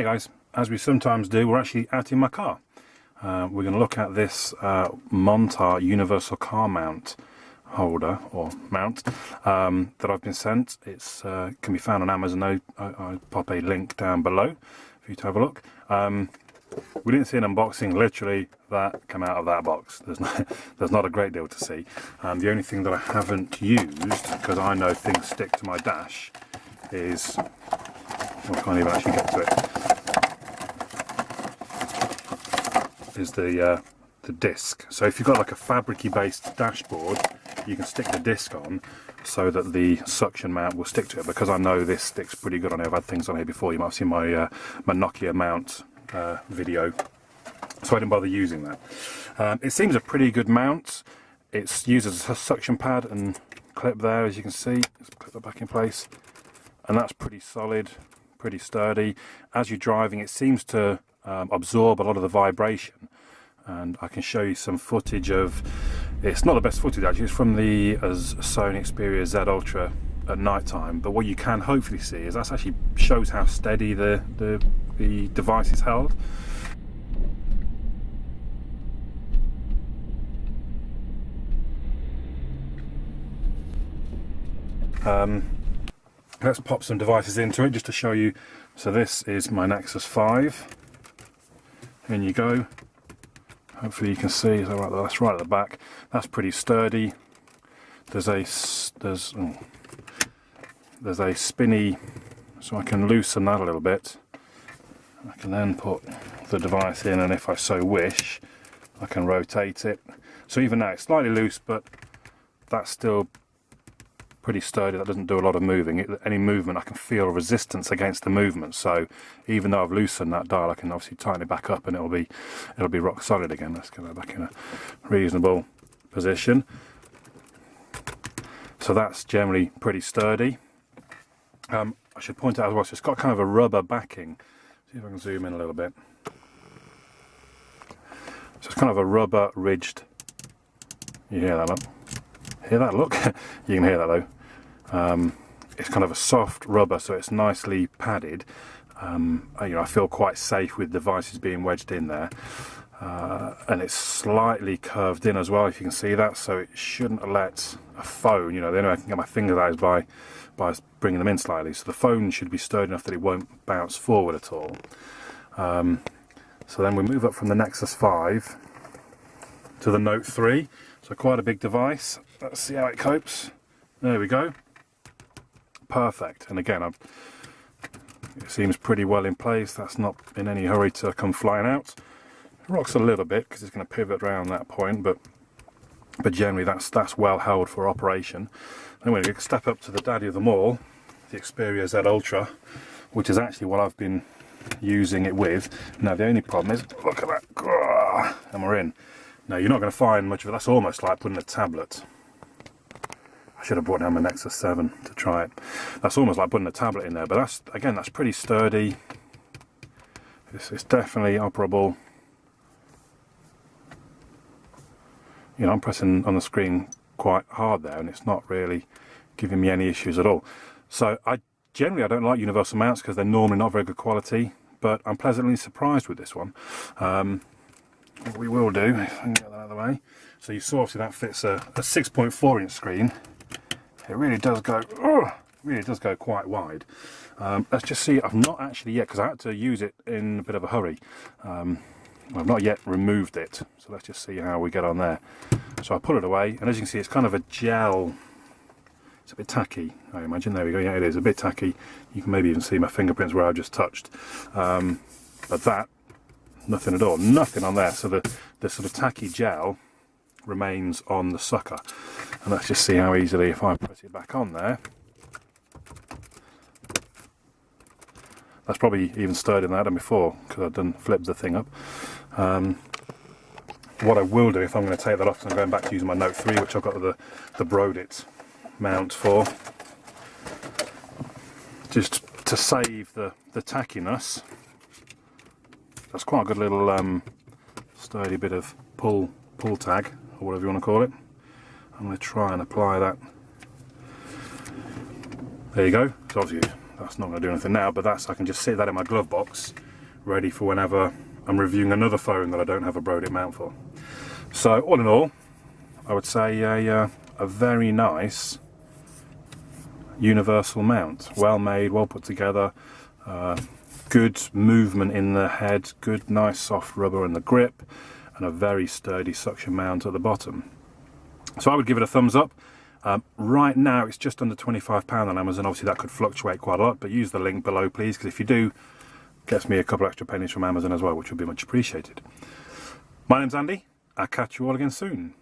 guys, as we sometimes do, we're actually out in my car. We're going to look at this Montar universal car mount holder or mount that I've been sent. It's can be found on Amazon. I'll pop a link down below for you to have a look. We didn't see an unboxing. Literally that came out of that box. There's not a great deal to see. The only thing that I haven't used, because I know things stick to my dash, is I can't even actually get to it, is the disc. So if you've got like a fabricy based dashboard, you can stick the disc on so that the suction mount will stick to it, because I know this sticks pretty good on here. I've had things on here before. You might have seen my my Nokia mount video, so I didn't bother using that. It seems a pretty good mount. It's used as a suction pad and clip there, as you can see. Let's clip that back in place, and that's pretty solid, pretty sturdy. As you're driving, it seems to absorb a lot of the vibration, and I can show you some footage of, it's not the best footage actually, it's from the Sony Xperia Z Ultra at night time, but what you can hopefully see is that actually shows how steady the device is held. Let's pop some devices into it just to show you. So this is my Nexus 5. In you go. Hopefully you can see. So right, that's right at the back. That's pretty sturdy. There's a spinny, so I can loosen that a little bit. I can then put the device in, and if I so wish, I can rotate it. So even now it's slightly loose, but that's still pretty sturdy. That doesn't do a lot of moving. Any movement, I can feel resistance against the movement. So even though I've loosened that dial, I can obviously tighten it back up, and it'll be rock solid again. Let's get that back in a reasonable position. So that's generally pretty sturdy. I should point out as well, so it's got kind of a rubber backing. See if I can zoom in a little bit. So it's kind of a rubber ridged. You hear that? Look? Hear that? Look. You can hear that though. It's kind of a soft rubber, so it's nicely padded. I feel quite safe with devices being wedged in there, and it's slightly curved in as well, if you can see that. So it shouldn't let a phone, the only way I can get my fingers out is by bringing them in slightly. So the phone should be sturdy enough that it won't bounce forward at all. So then we move up from the Nexus 5 to the Note 3. So quite a big device. Let's see how it copes. There we go. Perfect. And again, it seems pretty well in place. That's not in any hurry to come flying out. It rocks a little bit because it's going to pivot around that point, but generally that's well held for operation. Then we're going to step up to the daddy of them all, the Xperia Z Ultra, which is actually what I've been using it with. Now the only problem is, look at that, and we're in. Now you're not going to find much of it. That's almost like putting a tablet. I should have brought down my Nexus 7 to try it. That's almost like putting a tablet in there, but that's pretty sturdy. It's definitely operable. I'm pressing on the screen quite hard there, and it's not really giving me any issues at all. So generally I don't like universal mounts because they're normally not very good quality, but I'm pleasantly surprised with this one. What we will do, if I can get that out of the way. So you saw obviously that fits a 6.4 inch screen. It really does go quite wide. Let's just see. I've not actually yet, because I had to use it in a bit of a hurry. I've not yet removed it, so let's just see how we get on there. So I put it away, and as you can see, it's kind of a gel. It's a bit tacky, I imagine. There we go. Yeah, it is a bit tacky. You can maybe even see my fingerprints where I've just touched. But that, nothing at all. Nothing on there. So the sort of tacky gel remains on the sucker. And let's just see how easily, if I press it back on there. That's probably even sturdier than I had done before, because I've done flipped the thing up. What I will do, if I'm going to take that off, because I'm going back to using my Note 3, which I've got the Brodit mount for, just to save the tackiness. That's quite a good little sturdy bit of pull tag, or whatever you want to call it. I'm going to try and apply that. There you go. So obviously that's not going to do anything now, but I can just sit that in my glove box ready for whenever I'm reviewing another phone that I don't have a Brodit mount for. So all in all, I would say a very nice universal mount. Well made, well put together, good movement in the head, good nice soft rubber in the grip, and a very sturdy suction mount at the bottom. So I would give it a thumbs up. Right now it's just under £25 on Amazon. Obviously that could fluctuate quite a lot, but use the link below please, because if you do, it gets me a couple extra pennies from Amazon as well, which would be much appreciated. My name's Andy. I'll catch you all again soon.